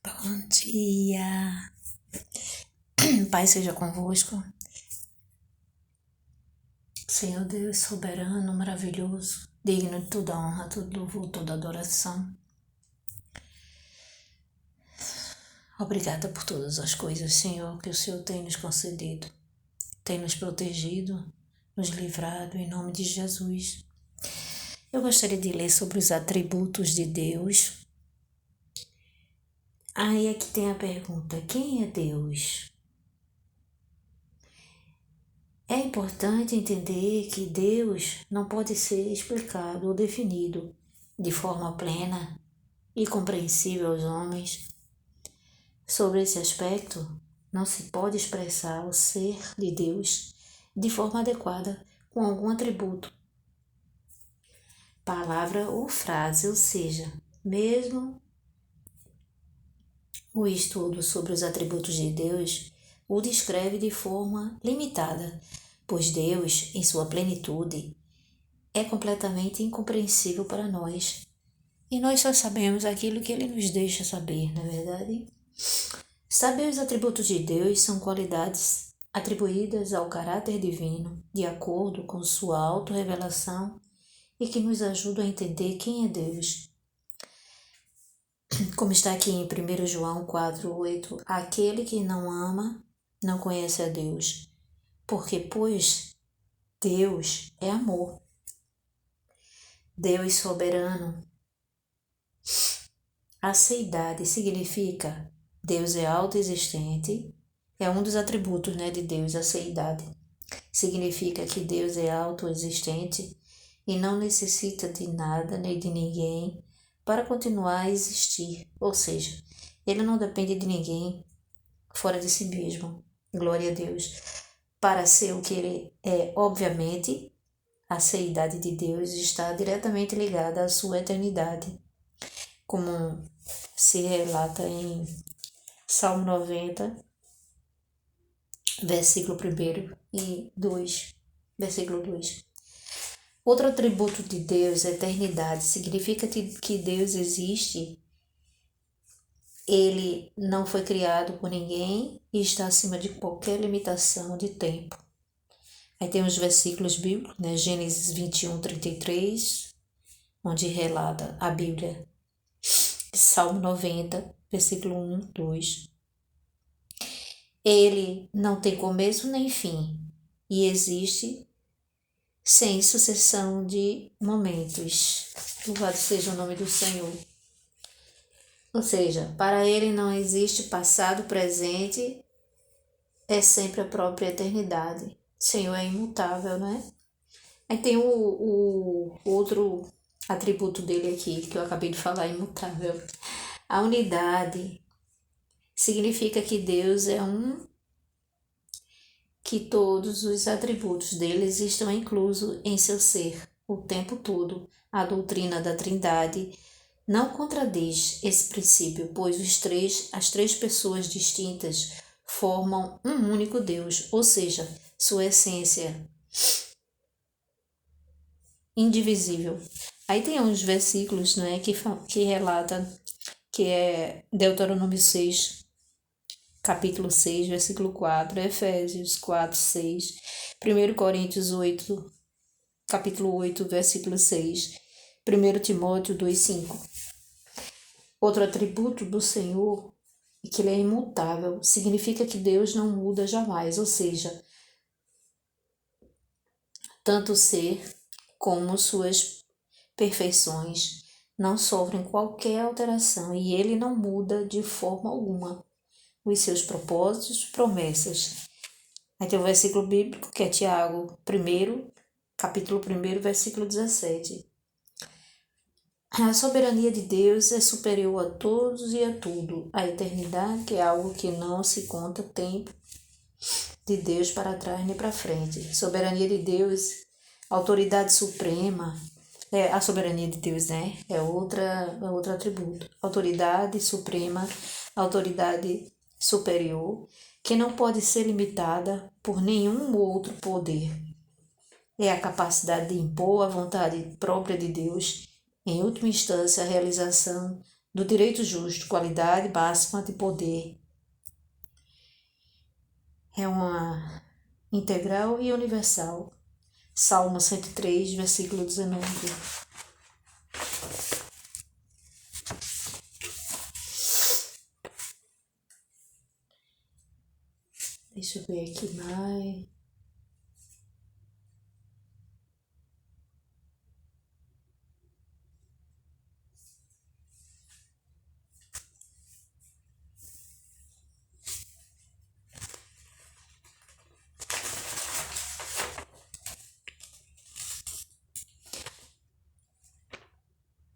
Bom dia, Pai seja convosco, Senhor Deus soberano, maravilhoso, digno de toda honra, todo louvor, toda adoração. Obrigada por todas as coisas, Senhor, que o Senhor tem nos concedido, tem nos protegido, nos livrado, em nome de Jesus. Eu gostaria de ler sobre os atributos de Deus. Aí aqui tem a pergunta: quem é Deus? É importante entender que Deus não pode ser explicado ou definido de forma plena e compreensível aos homens. Sobre esse aspecto, não se pode expressar o ser de Deus de forma adequada com algum atributo, palavra ou frase, ou seja, mesmo o estudo sobre os atributos de Deus o descreve de forma limitada, pois Deus, em sua plenitude, é completamente incompreensível para nós. E nós só sabemos aquilo que Ele nos deixa saber, não é verdade? Saber os atributos de Deus são qualidades atribuídas ao caráter divino, de acordo com sua autorrevelação e que nos ajudam a entender quem é Deus. Como está aqui em 1 João 4,8, aquele que não ama não conhece a Deus, porque, pois, Deus é amor. Deus soberano. A seidade significa Deus é autoexistente, é um dos atributos de Deus, a seidade. Significa que Deus é autoexistente e não necessita de nada nem de ninguém para continuar a existir, ou seja, ele não depende de ninguém fora de si mesmo. Glória a Deus. Para ser o que ele é, obviamente, a seidade de Deus está diretamente ligada à sua eternidade, como se relata em Salmo 90, versículo 1 e 2, versículo 2. Outro atributo de Deus é eternidade. Significa que Deus existe, Ele não foi criado por ninguém e está acima de qualquer limitação de tempo. Aí tem os versículos bíblicos, Gênesis 21, 33, onde relata a Bíblia. Salmo 90, versículo 1, 2. Ele não tem começo nem fim e existe sem sucessão de momentos. Louvado seja o nome do Senhor. Ou seja, para ele não existe passado, presente, é sempre a própria eternidade. O Senhor é imutável, né? Aí tem o outro atributo dele aqui, que eu acabei de falar, imutável. A unidade significa que Deus é um, que todos os atributos deles estão inclusos em seu ser o tempo todo. A doutrina da Trindade não contradiz esse princípio, pois as três pessoas distintas formam um único Deus, ou seja, sua essência indivisível. Aí tem uns versículos, que relata, que é Deuteronômio 6, capítulo 6, versículo 4, Efésios 4, 6, 1 Coríntios 8, capítulo 8, versículo 6, 1 Timóteo 2, 5. Outro atributo do Senhor é que Ele é imutável, significa que Deus não muda jamais, ou seja, tanto o ser como suas perfeições não sofrem qualquer alteração e Ele não muda de forma alguma os seus propósitos e promessas. Aí tem o versículo bíblico que é Tiago 1, capítulo 1, versículo 17. A soberania de Deus é superior a todos e a tudo. A eternidade, que é algo que não se conta tempo de Deus para trás nem para frente. Soberania de Deus, autoridade suprema, a soberania de Deus, é outro atributo. Autoridade suprema, autoridade superior, que não pode ser limitada por nenhum outro poder. É a capacidade de impor a vontade própria de Deus, em última instância, a realização do direito justo, qualidade máxima de poder. É uma integral e universal. Salmo 103, versículo 19. Deixa eu ver aqui mais.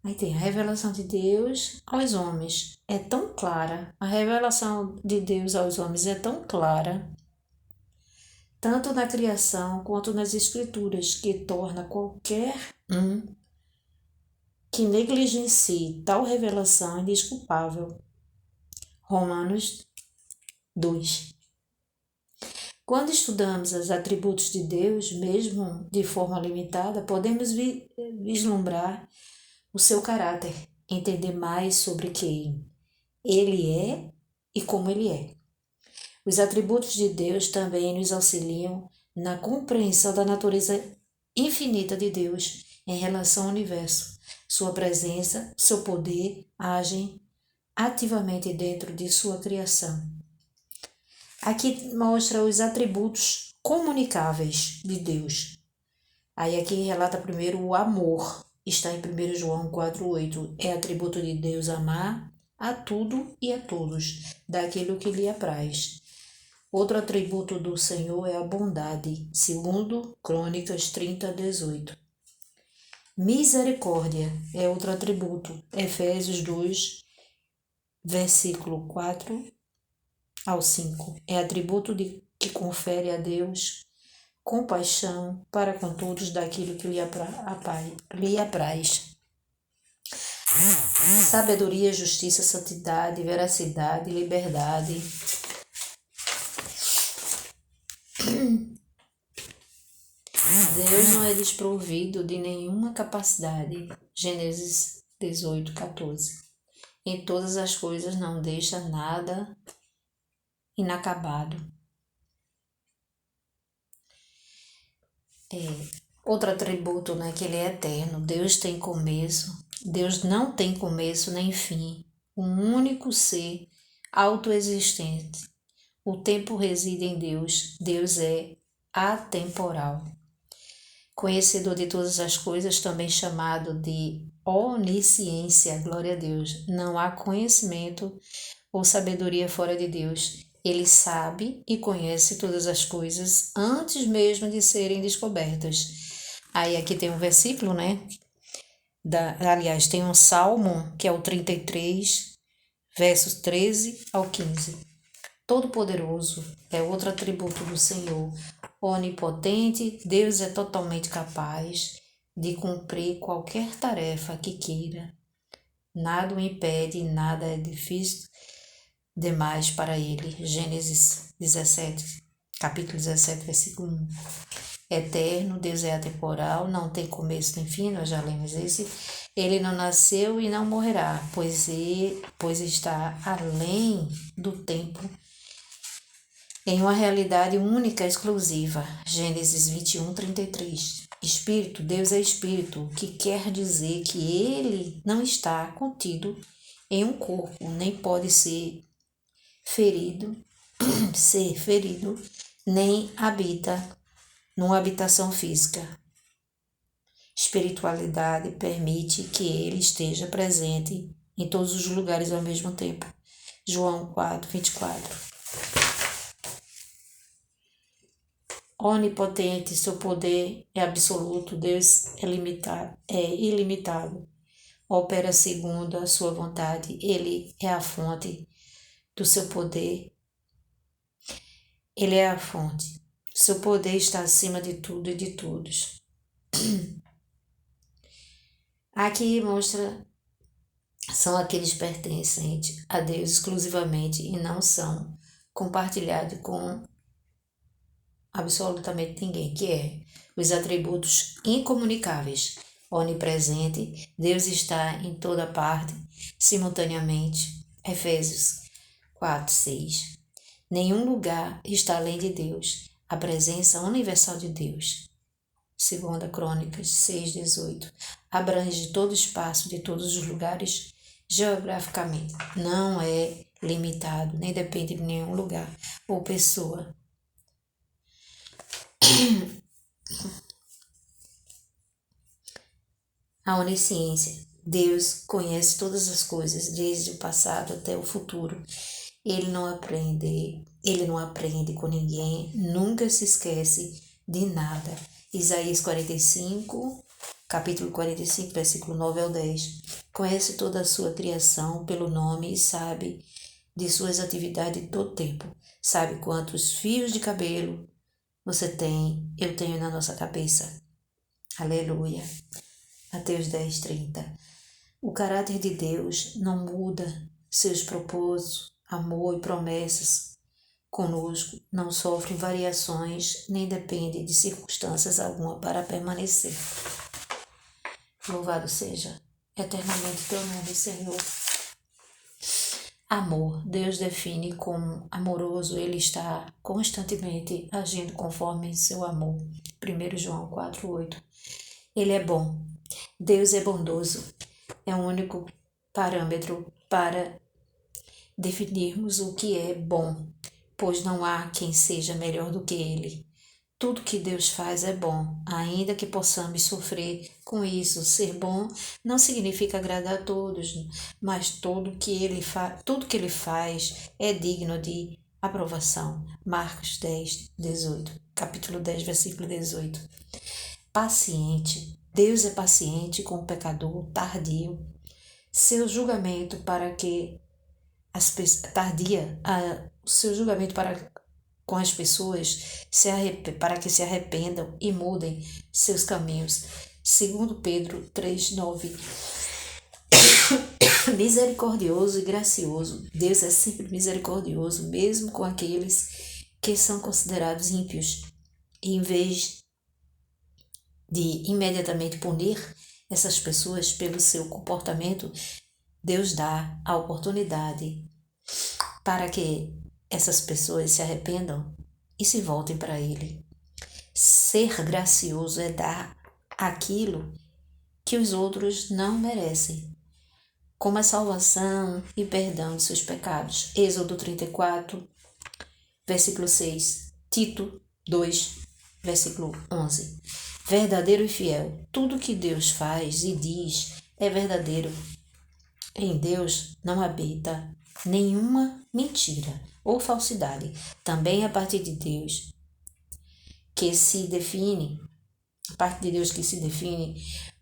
Aí tem a revelação de Deus aos homens. É tão clara. A revelação de Deus aos homens é tão clara, tanto na criação quanto nas escrituras, que torna qualquer que negligencie tal revelação indesculpável. Romanos 2. Quando estudamos os atributos de Deus, mesmo de forma limitada, podemos vislumbrar o seu caráter, entender mais sobre quem ele é e como ele é. Os atributos de Deus também nos auxiliam na compreensão da natureza infinita de Deus em relação ao universo. Sua presença, seu poder agem ativamente dentro de sua criação. Aqui mostra os atributos comunicáveis de Deus. Aí aqui relata primeiro o amor. Está em 1 João 4,8. É atributo de Deus amar a tudo e a todos, daquilo que lhe apraz. Outro atributo do Senhor é a bondade, segundo Crônicas 30:18. Misericórdia é outro atributo, Efésios 2, versículo 4 ao 5. É atributo que confere a Deus compaixão para com todos daquilo que lhe apraz. Sabedoria, justiça, santidade, veracidade, liberdade. Deus não é desprovido de nenhuma capacidade. Gênesis 18:14. Em todas as coisas não deixa nada inacabado. Outro atributo, que ele é eterno. Deus tem começo. Deus não tem começo nem fim. Um único ser autoexistente. O tempo reside em Deus. Deus é atemporal. Conhecedor de todas as coisas, também chamado de onisciência, glória a Deus. Não há conhecimento ou sabedoria fora de Deus. Ele sabe e conhece todas as coisas antes mesmo de serem descobertas. Aí aqui tem um versículo, aliás, tem um salmo, que é o 33, versos 13 ao 15. Todo-Poderoso é outro atributo do Senhor. Onipotente, Deus é totalmente capaz de cumprir qualquer tarefa que queira. Nada o impede, nada é difícil demais para ele. Gênesis 17, capítulo 17, versículo 1. Eterno, Deus é atemporal, não tem começo nem fim, nós já lemos esse. Ele não nasceu e não morrerá, pois está além do tempo, em uma realidade única e exclusiva. Gênesis 21:33. Espírito, Deus é Espírito, o que quer dizer que ele não está contido em um corpo, nem pode ser ferido, nem habita numa habitação física. Espiritualidade permite que ele esteja presente em todos os lugares ao mesmo tempo. João 4:24. Onipotente, seu poder é absoluto, Deus é ilimitado, opera segundo a sua vontade, ele é a fonte do seu poder, ele é a fonte, seu poder está acima de tudo e de todos. Aqui mostra, são aqueles pertencentes a Deus exclusivamente e não são compartilhados com absolutamente ninguém, que é os atributos incomunicáveis: onipresente, Deus está em toda parte, simultaneamente. Efésios 4, 6. Nenhum lugar está além de Deus, a presença universal de Deus. 2 Crônicas 6, 18. Abrange todo o espaço de todos os lugares geograficamente. Não é limitado, nem depende de nenhum lugar ou pessoa. A onisciência. Deus conhece todas as coisas, desde o passado até o futuro. Ele não aprende com ninguém, nunca se esquece de nada. Isaías 45, capítulo 45, versículo 9 ao 10. Conhece toda a sua criação pelo nome e sabe de suas atividades em todo tempo. Sabe quantos fios de cabelo você tem, eu tenho na nossa cabeça. Aleluia. Mateus 10, 30. O caráter de Deus não muda, seus propósitos, amor e promessas conosco não sofrem variações nem dependem de circunstâncias alguma para permanecer. Louvado seja eternamente teu nome, Senhor. Amor. Deus define como amoroso, ele está constantemente agindo conforme seu amor. 1 João 4, 8. Ele é bom. Deus é bondoso. É o único parâmetro para definirmos o que é bom, pois não há quem seja melhor do que ele. Tudo que Deus faz é bom, ainda que possamos sofrer com isso. Ser bom não significa agradar a todos, mas tudo que ele faz é digno de aprovação. Marcos 10, 18, capítulo 10, versículo 18. Paciente. Deus é paciente com o pecador, tardio. Seu julgamento para que seu julgamento com as pessoas para que se arrependam e mudem seus caminhos. 2 Pedro 3, 9. Misericordioso e gracioso. Deus é sempre misericordioso, mesmo com aqueles que são considerados ímpios. E em vez de imediatamente punir essas pessoas pelo seu comportamento, Deus dá a oportunidade para que essas pessoas se arrependam e se voltem para Ele. Ser gracioso é dar aquilo que os outros não merecem, como a salvação e perdão de seus pecados. Êxodo 34, versículo 6. Tito 2, versículo 11. Verdadeiro e fiel. Tudo que Deus faz e diz é verdadeiro. Em Deus não habita nenhuma mentira ou falsidade. Também a partir de Deus que se define,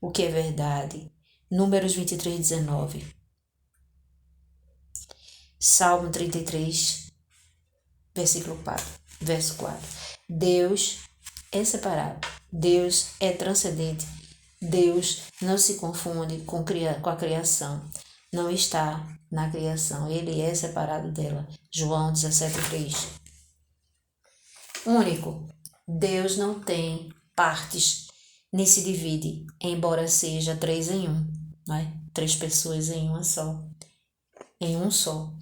o que é verdade. Números 23, 19. Salmo 33, versículo 4, verso 4. Deus é separado. Deus é transcendente. Deus não se confunde com a criação. Não está na criação. Ele é separado dela. João 17, 3. Único. Deus não tem partes, nem se divide, embora seja 3 em 1, não é? 3 pessoas em uma só. Em um só.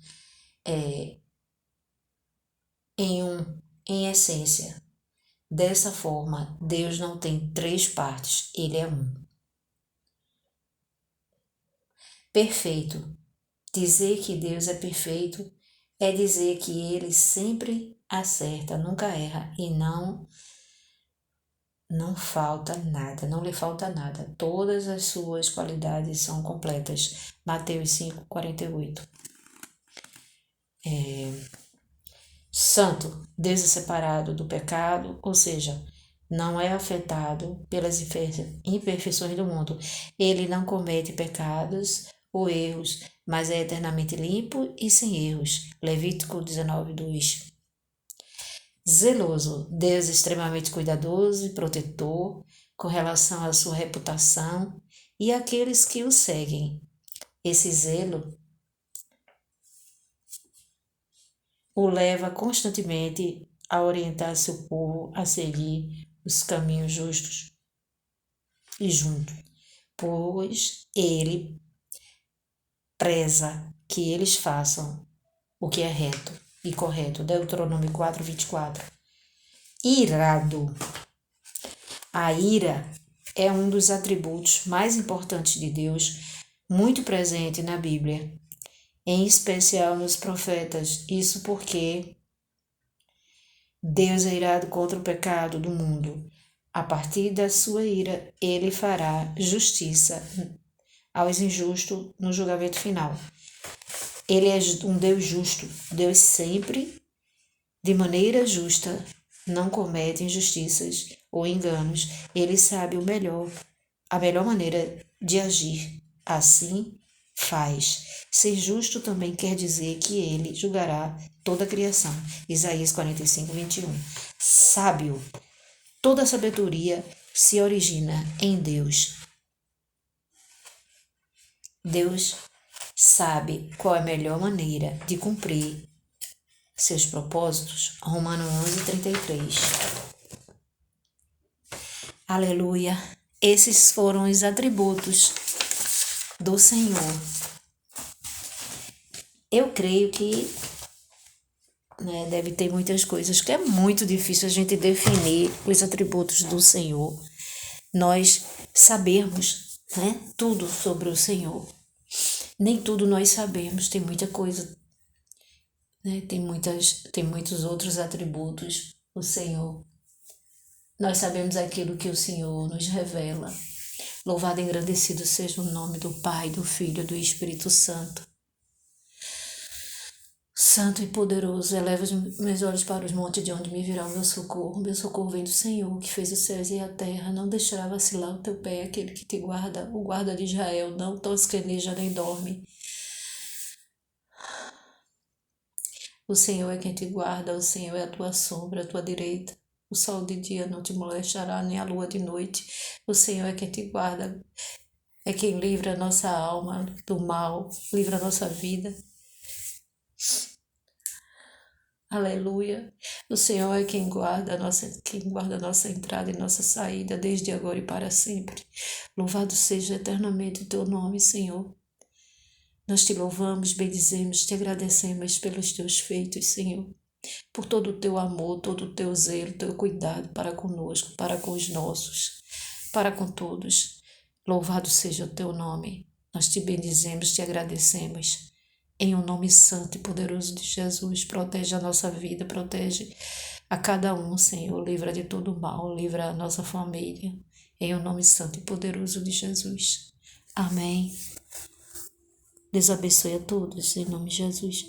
Em essência. Dessa forma, Deus não tem 3 partes, ele é um. Perfeito. Dizer que Deus é perfeito é dizer que ele sempre acerta, nunca erra e não falta nada, não lhe falta nada. Todas as suas qualidades são completas. Mateus 5, 48. Santo. Deus é separado do pecado, ou seja, não é afetado pelas imperfeições do mundo. Ele não comete pecados ou erros, mas é eternamente limpo e sem erros. Levítico 19, 2. Zeloso. Deus é extremamente cuidadoso e protetor com relação à sua reputação e àqueles que o seguem. Esse zelo o leva constantemente a orientar seu povo a seguir os caminhos justos e juntos. pois ele preza que eles façam o que é reto e correto. Deuteronômio 4:24. Irado. A ira é um dos atributos mais importantes de Deus, muito presente na Bíblia, em especial nos profetas. Isso porque Deus é irado contra o pecado do mundo. A partir da sua ira, ele fará justiça aos injustos no julgamento final. Ele é um Deus justo. Deus sempre, de maneira justa, não comete injustiças ou enganos. Ele sabe o melhor, a melhor maneira de agir. Assim faz. Ser justo também quer dizer que ele julgará toda a criação. Isaías 45:21. Sábio. Toda sabedoria se origina em Deus. Deus sabe qual é a melhor maneira de cumprir seus propósitos. Romanos 11:33. Aleluia. Esses foram os atributos do Senhor. Eu creio que deve ter muitas coisas que é muito difícil a gente definir os atributos do Senhor. Nós sabermos tudo sobre o Senhor. Nem tudo nós sabemos, tem muita coisa, tem muitos outros atributos do Senhor. Nós sabemos aquilo que o Senhor nos revela. Louvado e engrandecido seja o nome do Pai, do Filho e do Espírito Santo. Santo e poderoso, eleva os meus olhos para os montes, de onde me virá o meu socorro. Meu socorro vem do Senhor, que fez os céus e a terra. Não deixará vacilar o teu pé, aquele que te guarda, o guarda de Israel, não tosqueneja nem dorme. O Senhor é quem te guarda, o Senhor é a tua sombra, a tua direita. O sol de dia não te molestará, nem a lua de noite. O Senhor é quem te guarda, é quem livra a nossa alma do mal, livra a nossa vida. Aleluia. O Senhor é quem guarda a nossa entrada e nossa saída, desde agora e para sempre. Louvado seja eternamente o teu nome, Senhor. Nós te louvamos, bendizemos, te agradecemos pelos teus feitos, Senhor. Por todo o teu amor, todo o teu zelo, teu cuidado para conosco, para com os nossos, para com todos. Louvado seja o teu nome. Nós te bendizemos, te agradecemos. Em o nome santo e poderoso de Jesus, protege a nossa vida, protege a cada um, Senhor. Livra de todo mal, livra a nossa família. Em o nome santo e poderoso de Jesus. Amém. Deus abençoe a todos, em nome de Jesus.